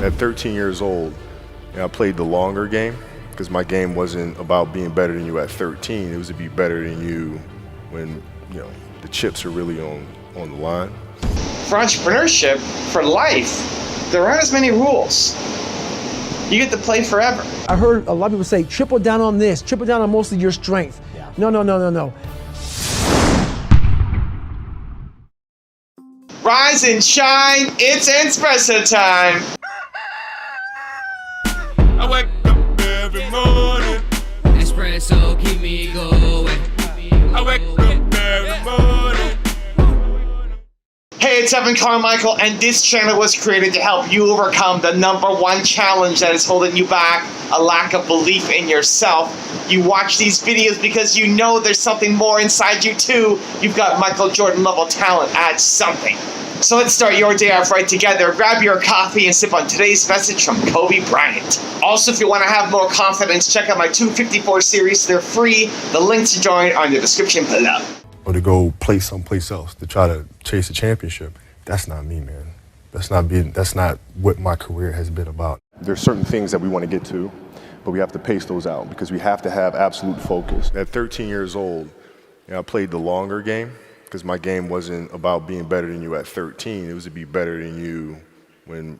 At 13 years old, I played the longer game because my game wasn't about being better than you at 13. It was to be better than you when the chips are really on the line. For entrepreneurship, for life, there aren't as many rules. You get to play forever. I heard a lot of people say, triple down on this, triple down on most of your strength. Yeah. No. Rise and shine, it's Entspresso time. I wake up every morning. Espresso, keep me going. I wake up every morning. Hey, it's Carmichael, and this channel was created to help you overcome the #1 challenge that is holding you back, a lack of belief in yourself. You watch these videos because you know there's something more inside you too. You've got Michael Jordan level talent at something. So let's start your day off right together. Grab your coffee and sip on today's message from Kobe Bryant. Also, if you want to have more confidence, check out my 254 series. They're free. The link to join are in the description below. Or to go play someplace else to try to chase a championship. That's not me, man. That's not what my career has been about. There's certain things that we want to get to, but we have to pace those out because we have to have absolute focus. At 13 years old, I played the longer game because my game wasn't about being better than you at 13. It was to be better than you when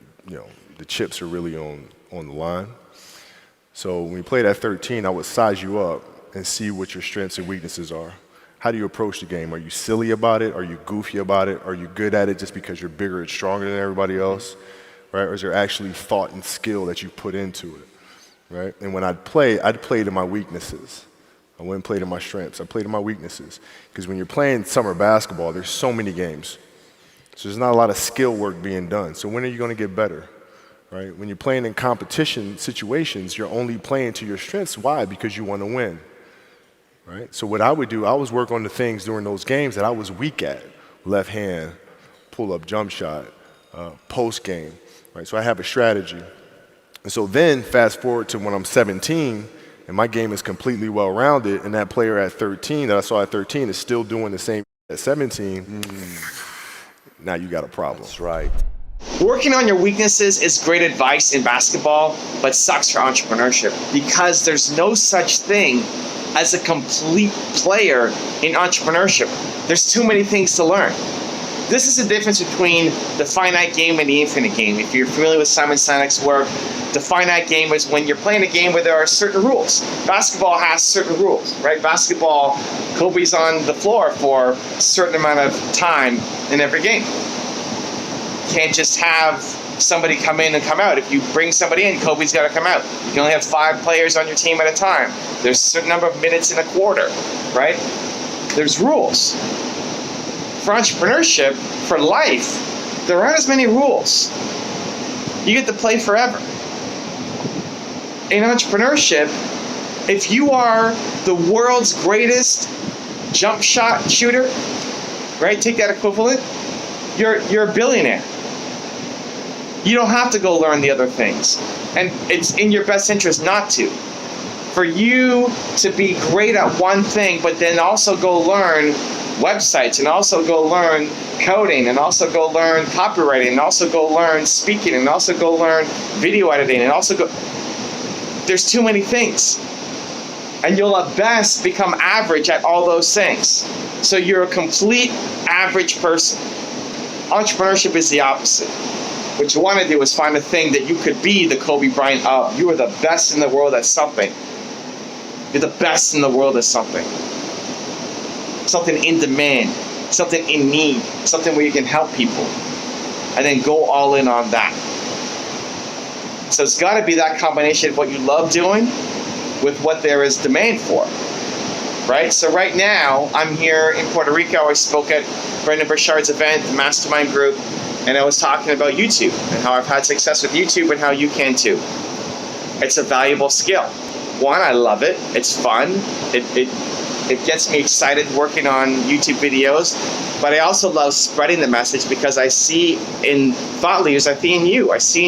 the chips are really on the line. So when you played at 13, I would size you up and see what your strengths and weaknesses are. How do you approach the game? Are you silly about it? Are you goofy about it? Are you good at it just because you're bigger and stronger than everybody else? Right? Or is there actually thought and skill that you put into it? Right? And when I'd play to my weaknesses. I wouldn't play to my strengths. I played to my weaknesses. Because when you're playing summer basketball, there's so many games. So there's not a lot of skill work being done. So when are you going to get better? Right? When you're playing in competition situations, you're only playing to your strengths. Why? Because you want to win. Right? So what I would do, I was work on the things during those games that I was weak at. Left hand, pull-up jump shot, post game. Right? So I have a strategy. And so then fast forward to when I'm 17 and my game is completely well-rounded and that player at 13 that I saw at 13 is still doing the same at 17, now you got a problem. That's right. Working on your weaknesses is great advice in basketball, but sucks for entrepreneurship because there's no such thing as a complete player in entrepreneurship. There's too many things to learn. This is the difference between the finite game and the infinite game. If you're familiar with Simon Sinek's work, the finite game is when you're playing a game where there are certain rules. Basketball has certain rules, right? Basketball, Kobe's on the floor for a certain amount of time in every game. You can't just have somebody come in and come out. If you bring somebody in, Kobe's got to come out. You can only have 5 players on your team at a time. There's a certain number of minutes in a quarter, right? There's rules. For entrepreneurship, for life, there aren't as many rules. You get to play forever. In entrepreneurship, if you are the world's greatest jump shot shooter, right? Take that equivalent. You're a billionaire. You don't have to go learn the other things. And it's in your best interest not to. For you to be great at one thing, but then also go learn websites, and also go learn coding, and also go learn copywriting, and also go learn speaking, and also go learn video editing, and also go... There's too many things. And you'll at best become average at all those things. So you're a complete average person. Entrepreneurship is the opposite. What you want to do is find a thing that you could be the Kobe Bryant of. You are the best in the world at something. You're the best in the world at something. Something in demand, something in need, something where you can help people. And then go all in on that. So it's got to be that combination of what you love doing with what there is demand for. Right? So right now, I'm here in Puerto Rico. I spoke at Brendan Burchard's event, the Mastermind Group. And I was talking about YouTube and how I've had success with YouTube and how you can too. It's a valuable skill. One, I love it. It's fun. It gets me excited working on YouTube videos. But I also love spreading the message because I see in thought leaders, I see in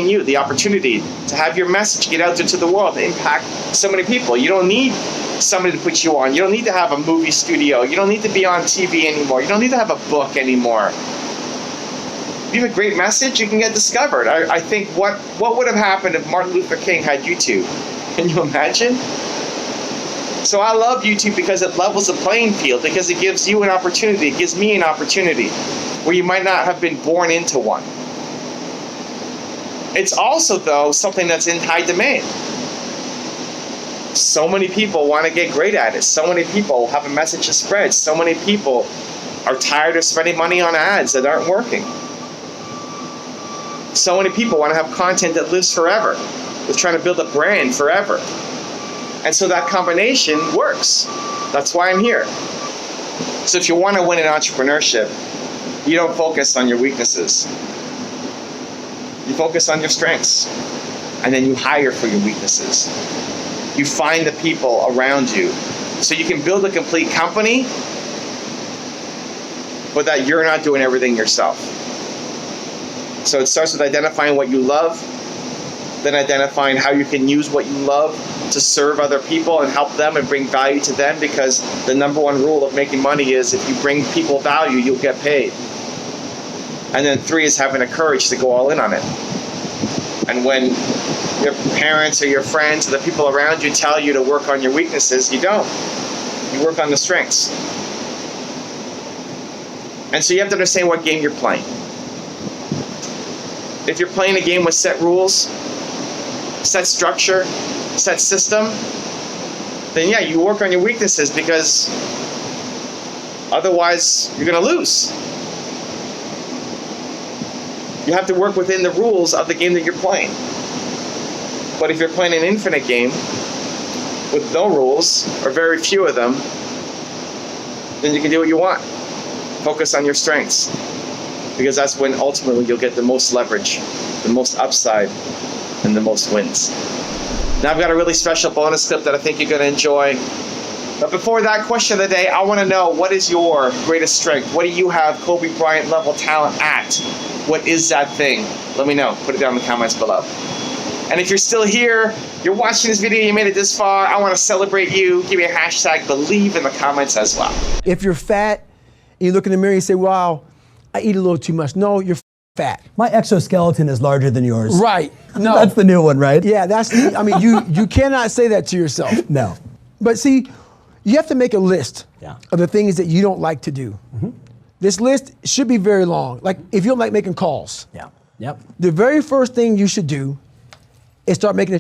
you the opportunity to have your message get out there to the world, to impact so many people. You don't need somebody to put you on. You don't need to have a movie studio. You don't need to be on TV anymore. You don't need to have a book anymore. If you have a great message, you can get discovered. I think what would have happened if Martin Luther King had YouTube? Can you imagine? So I love YouTube because it levels the playing field, because it gives you an opportunity, it gives me an opportunity where you might not have been born into one. It's also, though, something that's in high demand. So many people want to get great at it. So many people have a message to spread. So many people are tired of spending money on ads that aren't working. So many people want to have content that lives forever. They're trying to build a brand forever. And so that combination works. That's why I'm here. So if you want to win in entrepreneurship, you don't focus on your weaknesses. You focus on your strengths. And then you hire for your weaknesses. You find the people around you. So you can build a complete company, but that you're not doing everything yourself. So it starts with identifying what you love, then identifying how you can use what you love to serve other people and help them and bring value to them, because the number one rule of making money is if you bring people value, you'll get paid. And then 3 is having the courage to go all in on it. And when your parents or your friends or the people around you tell you to work on your weaknesses, you don't. You work on the strengths. And so you have to understand what game you're playing. If you're playing a game with set rules, set structure, set system, then yeah, you work on your weaknesses, because otherwise you're going to lose. You have to work within the rules of the game that you're playing. But if you're playing an infinite game with no rules, or very few of them, then you can do what you want. Focus on your strengths, because that's when ultimately you'll get the most leverage, the most upside, and the most wins. Now I've got a really special bonus clip that I think you're going to enjoy. But before that, question of the day, I want to know, what is your greatest strength? What do you have Kobe Bryant level talent at? What is that thing? Let me know. Put it down in the comments below. And if you're still here, you're watching this video, you made it this far, I want to celebrate you. Give me a hashtag believe in the comments as well. If you're fat, and you look in the mirror and you say, wow, I eat a little too much. No, you're fat. My exoskeleton is larger than yours. Right. No. That's the new one, right? Yeah, I mean, you cannot say that to yourself. No. But see, you have to make a list Yeah. of the things that you don't like to do. Mm-hmm. This list should be very long. Like, if you don't like making calls, Yeah. Yep. the very first thing you should do is start making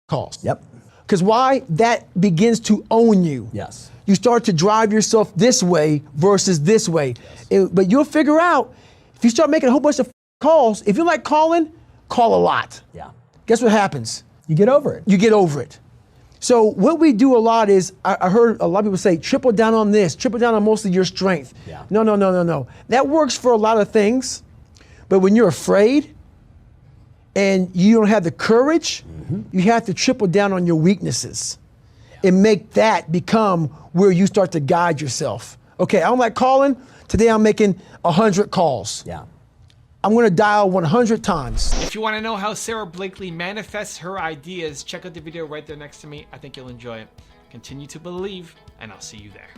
calls. Yep. Because why? That begins to own you. Yes. You start to drive yourself this way versus this way. But you'll figure out, if you start making a whole bunch of calls, if you like calling, call a lot. Yeah. Guess what happens? You get over it. You get over it. So what we do a lot is, I heard a lot of people say, triple down on this, triple down on mostly your strength. Yeah. No. That works for a lot of things, but when you're afraid and you don't have the courage, you have to triple down on your weaknesses and make that become where you start to guide yourself. Okay, I don't like calling. Today I'm making 100 calls. Yeah. I'm gonna dial 100 times. If you want to know how Sarah Blakely manifests her ideas, check out the video right there next to me. I think you'll enjoy it. Continue to believe, and I'll see you there.